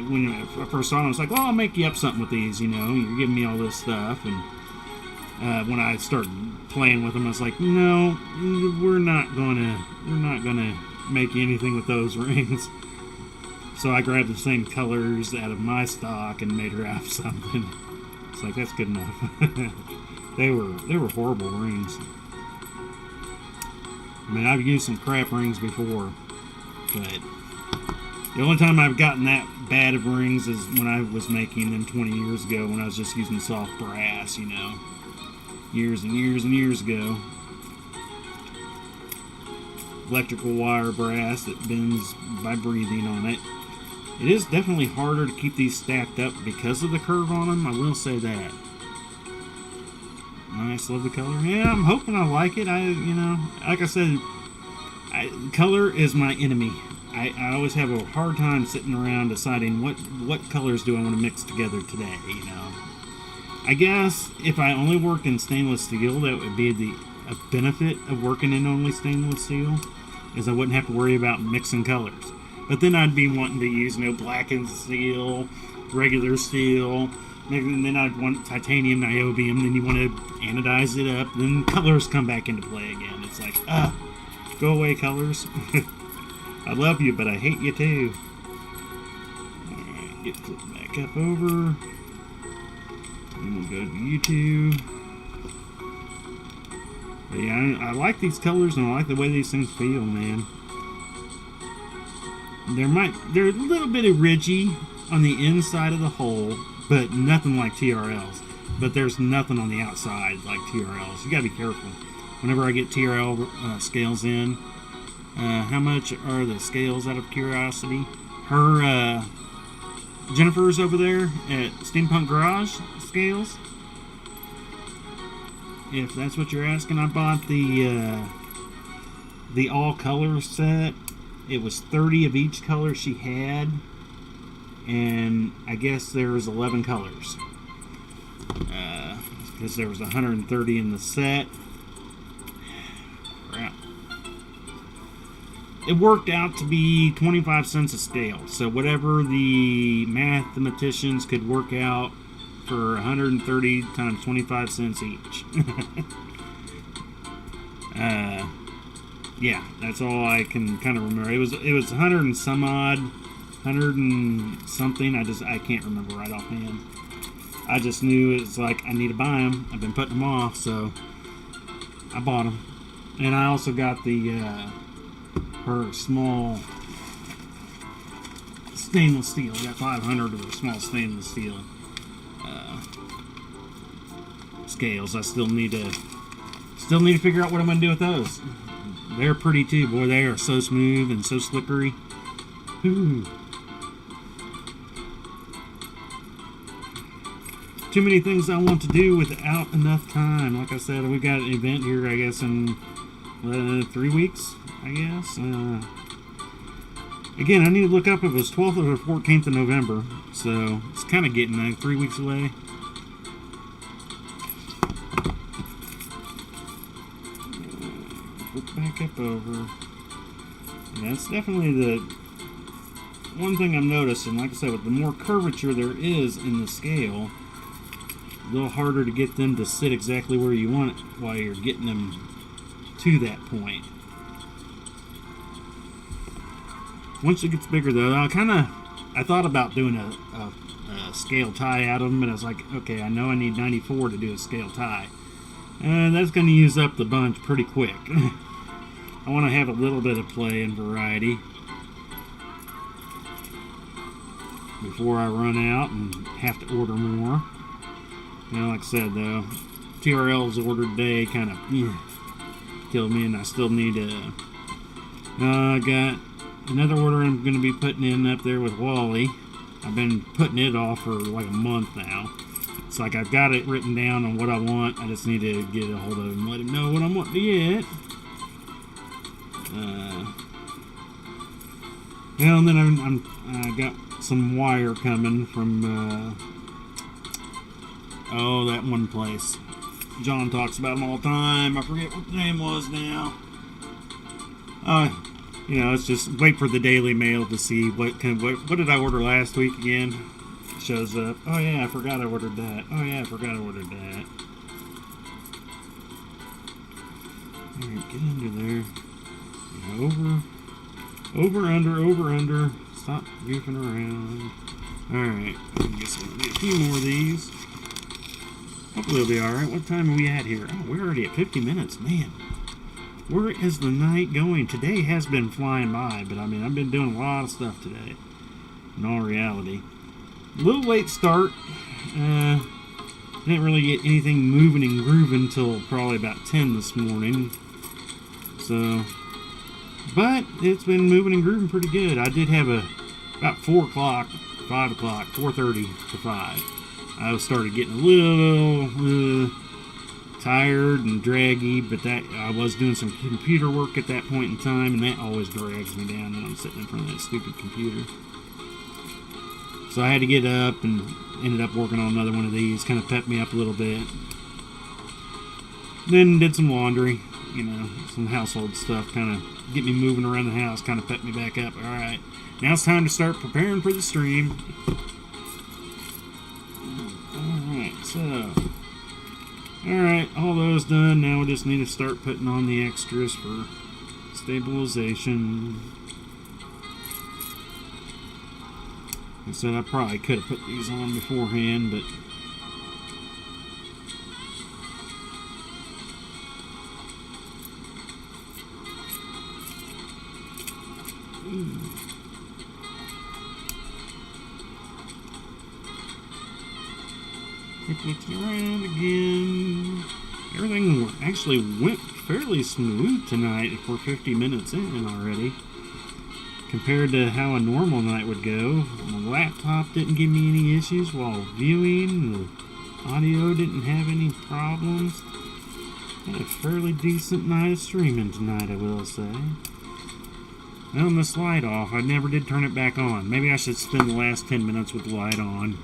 when I first saw them, I was like, well, I'll make you up something with these, you're giving me all this stuff, and when I started playing with them, I was like, no, we're not gonna make you anything with those rings. So I grabbed the same colors out of my stock and made her have something. It's like, that's good enough. They were horrible rings. I mean, I've used some crap rings before, but the only time I've gotten that bad of rings is when I was making them 20 years ago, when I was just using soft brass, years and years and years ago. Electrical wire brass that bends by breathing on it. It is definitely harder to keep these stacked up because of the curve on them, I will say that. Nice, love the color. Yeah, I'm hoping I like it. Like I said, color is my enemy. I always have a hard time sitting around deciding what colors do I want to mix together today, I guess if I only worked in stainless steel, that would be a benefit of working in only stainless steel, is I wouldn't have to worry about mixing colors. But then I'd be wanting to use blackened steel, regular steel, and then I'd want titanium, niobium, then you want to anodize it up, then colors come back into play again. It's like, go away, colors. I love you, but I hate you too. Alright, get flipped back up over. And we'll go to YouTube. But yeah, I like these colors and I like the way these things feel, man. They're a little bit ridgy on the inside of the hole, but nothing like TRLs. But there's nothing on the outside like TRLs. You gotta be careful. Whenever I get TRL scales in, how much are the scales out of curiosity? Jennifer's over there at Steampunk Garage scales. If that's what you're asking, I bought the all color set. It was 30 of each color she had, and I guess there's 11 colors. Because there was 130 in the set. Crap. It worked out to be 25 cents a scale. So whatever the mathematicians could work out for 130 times 25 cents each. Yeah, that's all I can kind of remember. It was 100 and some odd, 100 and something. I can't remember right offhand. I just knew it's like I need to buy them. I've been putting them off, so I bought them. And I also got the her small stainless steel. I got 500 of her small stainless steel scales. I still need to figure out what I'm going to do with those. They're pretty too, boy. They are so smooth and so slippery. Ooh. Too many things I want to do without enough time. Like I said, we've got an event here, I guess, in 3 weeks, I guess. Again, I need to look up if it was 12th or 14th of November. So, it's kind of getting 3 weeks away. Flip back up over. Yeah, that's definitely the one thing I'm noticing. Like I said, with the more curvature there is in the scale, a little harder to get them to sit exactly where you want it while you're getting them to that point. Once it gets bigger, though, I thought about doing a scale tie out of them, but I was like, okay, I know I need 94 to do a scale tie. That's going to use up the bunch pretty quick. I want to have a little bit of play and variety before I run out and have to order more. Like I said, though, TRL's order today kind of killed me, and I still need to. I got another order I'm going to be putting in up there with Wally. I've been putting it off for like a month now. It's like I've got it written down on what I want. I just need to get a hold of him, let him know what I want to get. Well, and then I got some wire coming from that one place. John talks about them all the time. I forget what the name was now. It's just wait for the Daily Mail to see what did I order last week again. Shows up. Oh yeah, I forgot I ordered that. Oh yeah, I forgot I ordered that. Alright, get under there. Over, under. Stop goofing around. Alright, I guess I'll do a few more of these. Hopefully it'll be alright. What time are we at here? Oh, we're already at 50 minutes. Man, where is the night going? Today has been flying by, but I mean, I've been doing a lot of stuff today. In all reality. A little late start. Didn't really get anything moving and grooving until probably about 10 this morning. So, but it's been moving and grooving pretty good. I did have about 4 o'clock, 5 o'clock, 4:30 to 5. I started getting a little tired and draggy, but that I was doing some computer work at that point in time, and that always drags me down when I'm sitting in front of that stupid computer. So I had to get up and ended up working on another one of these, kind of pepped me up a little bit. Then did some laundry, some household stuff, kind of get me moving around the house, kind of pepped me back up. Alright, now it's time to start preparing for the stream. Alright, all those done. Now we just need to start putting on the extras for stabilization. I said I probably could have put these on beforehand, but quick looks around again. Everything actually went fairly smooth tonight if we're 50 minutes in already. Compared to how a normal night would go. My laptop didn't give me any issues while viewing. The audio didn't have any problems. Had a fairly decent night of streaming tonight, I will say. Well, and this light off, I never did turn it back on. Maybe I should spend the last 10 minutes with the light on,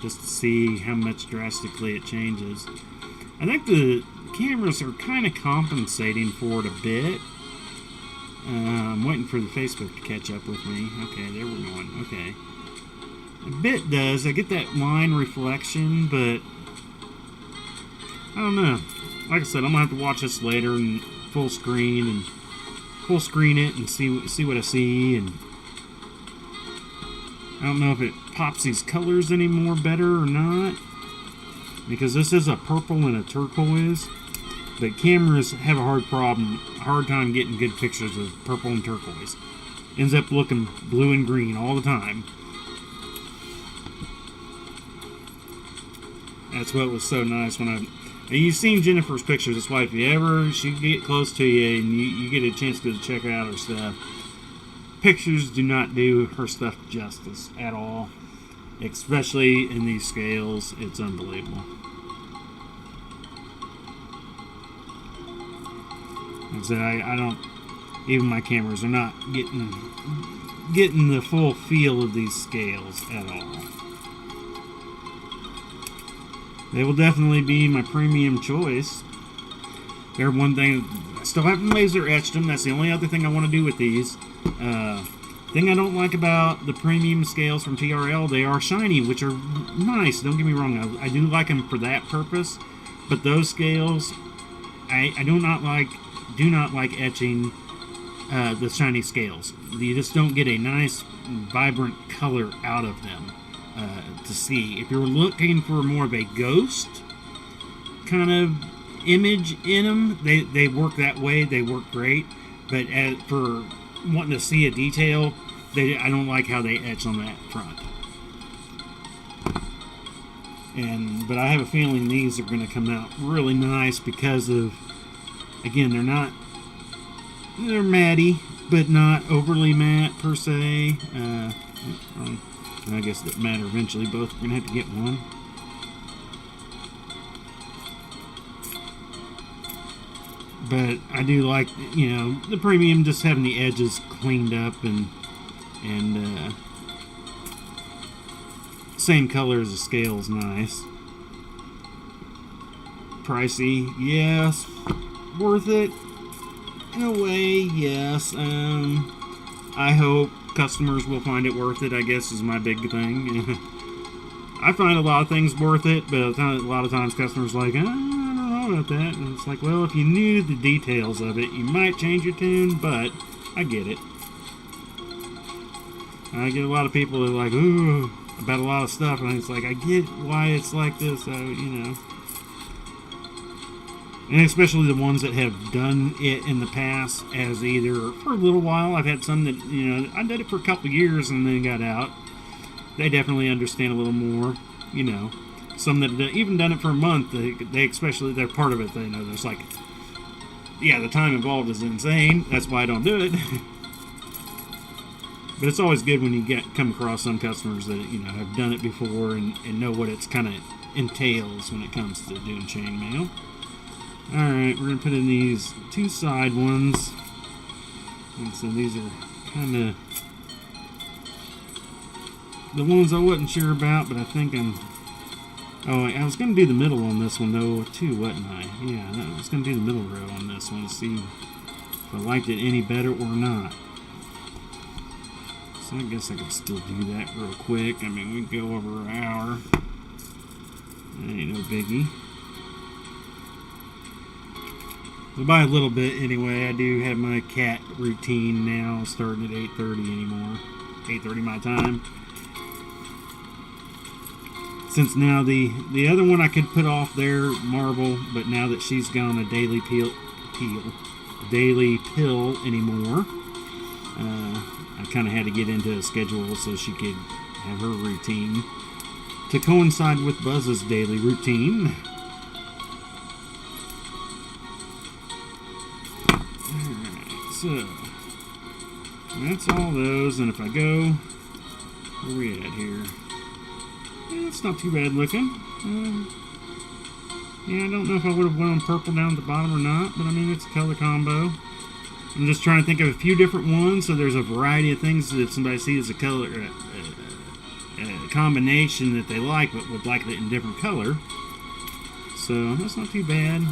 just to see how much drastically it changes. I think the cameras are kind of compensating for it a bit. I'm waiting for the Facebook to catch up with me. Okay, there we're going. Okay. A bit does. I get that line reflection, but I don't know. Like I said, I'm going to have to watch this later and full screen it and see what I see. And I don't know if it pops these colors any more better or not, because this is a purple and a turquoise. But cameras have a hard time getting good pictures of purple and turquoise. Ends up looking blue and green all the time. That's what was so nice when and you've seen Jennifer's pictures. That's why if you ever, she get close to you and you get a chance to check out her stuff, pictures do not do her stuff justice at all. Especially in these scales, it's unbelievable. Like I said, I don't, even my cameras are not getting the full feel of these scales at all. They will definitely be my premium choice. They're one thing, I still haven't laser etched them. That's the only other thing I want to do with these. Thing I don't like about the premium scales from TRL, they are shiny, which are nice. Don't get me wrong, I do like them for that purpose. But those scales, I do not like etching the shiny scales. You just don't get a nice, vibrant color out of them to see. If you're looking for more of a ghost kind of image in them, they work that way. They work great. But for wanting to see a detail, I don't like how they etch on that front. But I have a feeling these are going to come out really nice because of, again, they're matty, but not overly matte per se. I guess it doesn't matter. Eventually, both are gonna have to get one. But I do like, the premium, just having the edges cleaned up and same color as the scale is nice. Pricey, yes. Worth it in a way, yes. I hope customers will find it worth it, I guess, is my big thing. I find a lot of things worth it, but a lot of times customers are like, I don't know about that. And it's like, well, if you knew the details of it, you might change your tune, but I get it. I get a lot of people that are like, ooh, about a lot of stuff, and it's like, I get why it's like this, And especially the ones that have done it in the past as either for a little while. I've had some that, I did it for a couple of years and then got out. They definitely understand a little more, Some that have even done it for a month, they especially, they're part of it. They know there's like, yeah, the time involved is insane. That's why I don't do it. But it's always good when you come across some customers that, have done it before and know what it's kind of entails when it comes to doing chainmail. Alright, we're going to put in these two side ones. And so these are kind of the ones I wasn't sure about, but I think Oh, I was going to do the middle on this one, though, too, wasn't I? Yeah, I was going to do the middle row on this one to see if I liked it any better or not. So I guess I could still do that real quick. I mean, we can go over an hour. That ain't no biggie. But by a little bit, anyway, I do have my cat routine now starting at 8:30 anymore. 8:30 my time. Since now the other one I could put off there, Marble, but now that she's gone a daily pill anymore, I kind of had to get into a schedule so she could have her routine to coincide with Buzz's daily routine. Alright, so that's all those, and if I go, where are we at here? Yeah, it's not too bad looking. Yeah, I don't know if I would have went on purple down at the bottom or not, but I mean, it's a color combo. I'm just trying to think of a few different ones, so there's a variety of things that if somebody sees a color, a combination that they like, but would like it in different color. So that's not too bad.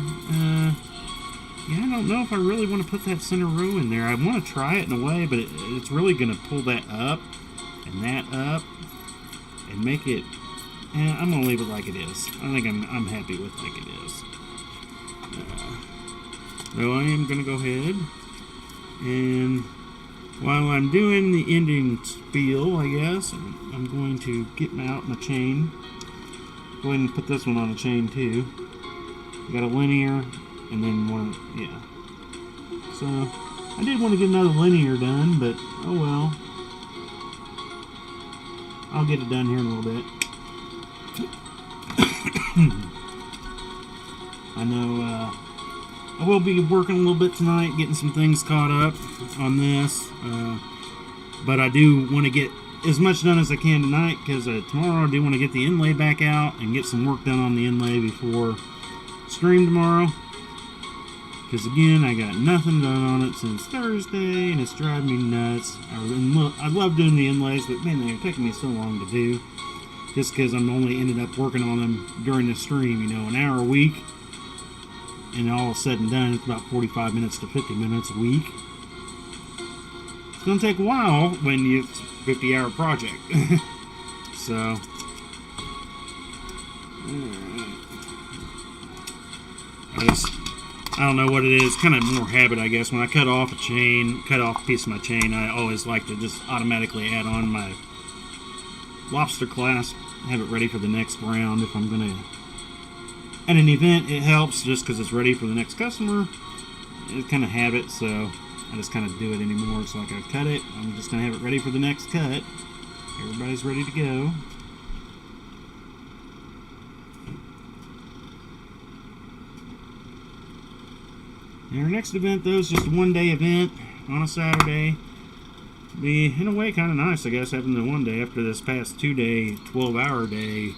Yeah, I don't know if I really want to put that center row in there. I want to try it in a way, but it's really going to pull that up and make it. I'm going to leave it like it is. I think I'm happy with like it is. So I am going to go ahead and while I'm doing the ending spiel, I guess, I'm going to get out my chain. Go ahead and put this one on a chain too. Got a linear and then one, yeah. So I did want to get another linear done, but oh well. I'll get it done here in a little bit. I know I will be working a little bit tonight, getting some things caught up on this. But I do want to get as much done as I can tonight, because tomorrow I do want to get the inlay back out and get some work done on the inlay before stream tomorrow. Because again, I got nothing done on it since Thursday, and it's driving me nuts. I love doing the inlays, but man, they're taking me so long to do. Just because I'm only ended up working on them during the stream, an hour a week. And all said and done, it's about 45 minutes to 50 minutes a week. It's going to take a while when it's a 50-hour project. So, I don't know what it is. Kind of more habit, I guess. When I cut off a piece of my chain, I always like to just automatically add on my lobster clasp, have it ready for the next round if I'm going to. At an event, it helps just because it's ready for the next customer. It's kind of habit, so I just kind of do it anymore. It's like I cut it, I'm just going to have it ready for the next cut. Everybody's ready to go. And our next event, though, is just a one-day event. on a Saturday. Be, in a way, kind of nice, I guess, having the one day after this past 2-day, 12-hour day.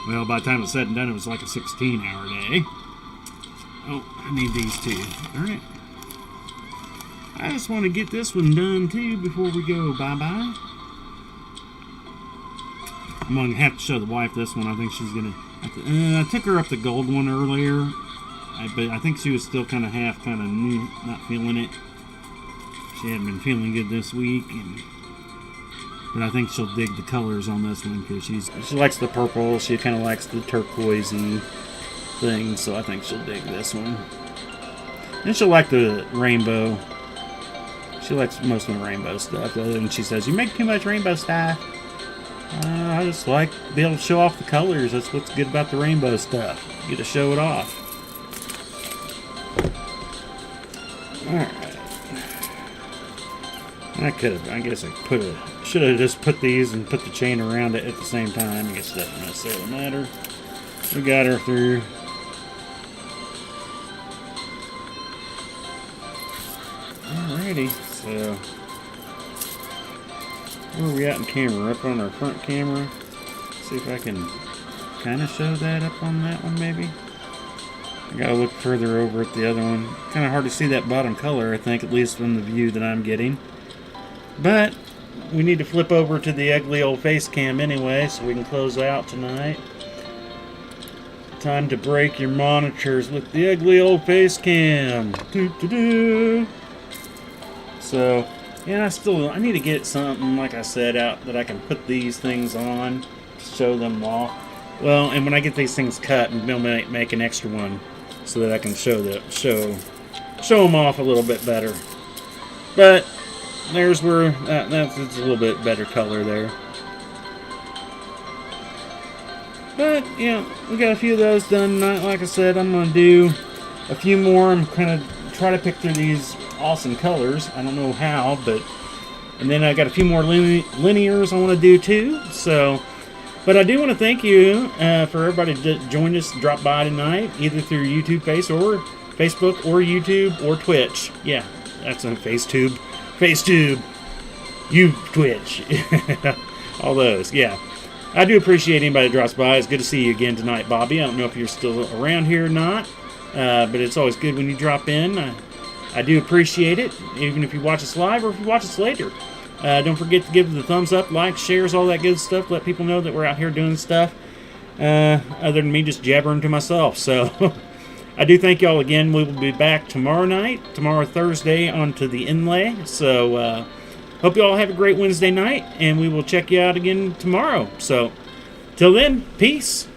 Well, by the time it's said and done, it was like a 16-hour day. Oh, I need these two. Alright. I just want to get this one done, too, before we go bye-bye. I'm going to have to show the wife this one. I think she's going to... I took her up the gold one earlier. But I think she was still kind of not feeling it. She hadn't been feeling good this week, but I think she'll dig the colors on this one because she likes the purple. She kind of likes the turquoisey thing, so I think she'll dig this one. And she'll like the rainbow. She likes most of the rainbow stuff. Other than she says, "You make too much rainbow stuff." I just like to be able to show off the colors. That's what's good about the rainbow stuff. You get to show it off. Alright. I guess I should have just put these and put the chain around it at the same time. I guess it doesn't necessarily matter. We got her through. Alrighty, so where are we at in camera? Up on our front camera. See if I can kind of show that up on that one maybe. I gotta look further over at the other one. Kind of hard to see that bottom color, I think, at least from the view that I'm getting. But we need to flip over to the ugly old face cam anyway, so we can close out tonight. Time to break your monitors with the ugly old face cam. Doo-doo-doo. So, yeah, I need to get something, like I said, out that I can put these things on to show them off. Well, and when I get these things cut, I'm going to make an extra one so that I can show them off a little bit better. But there's where that's a little bit better color there. But yeah, we got a few of those done tonight. Like I said, I'm going to do a few more. I'm kind of try to pick through these awesome colors. I don't know how, and then I got a few more linears I want to do too. So, but I do want to thank you for everybody that joined us, drop by tonight, either through YouTube, Facebook, or YouTube, or Twitch. Yeah, that's on FaceTube, Twitch, all those. Yeah, I do appreciate anybody that drops by. It's good to see you again tonight, Bobby. I don't know if you're still around here or not, but it's always good when you drop in. I do appreciate it, even if you watch us live or if you watch us later. Don't forget to give the thumbs up, likes, shares, all that good stuff. Let people know that we're out here doing stuff other than me just jabbering to myself. So I do thank y'all again. We will be back tomorrow Thursday, onto the inlay. So hope you all have a great Wednesday night, and we will check you out again tomorrow. So till then, peace.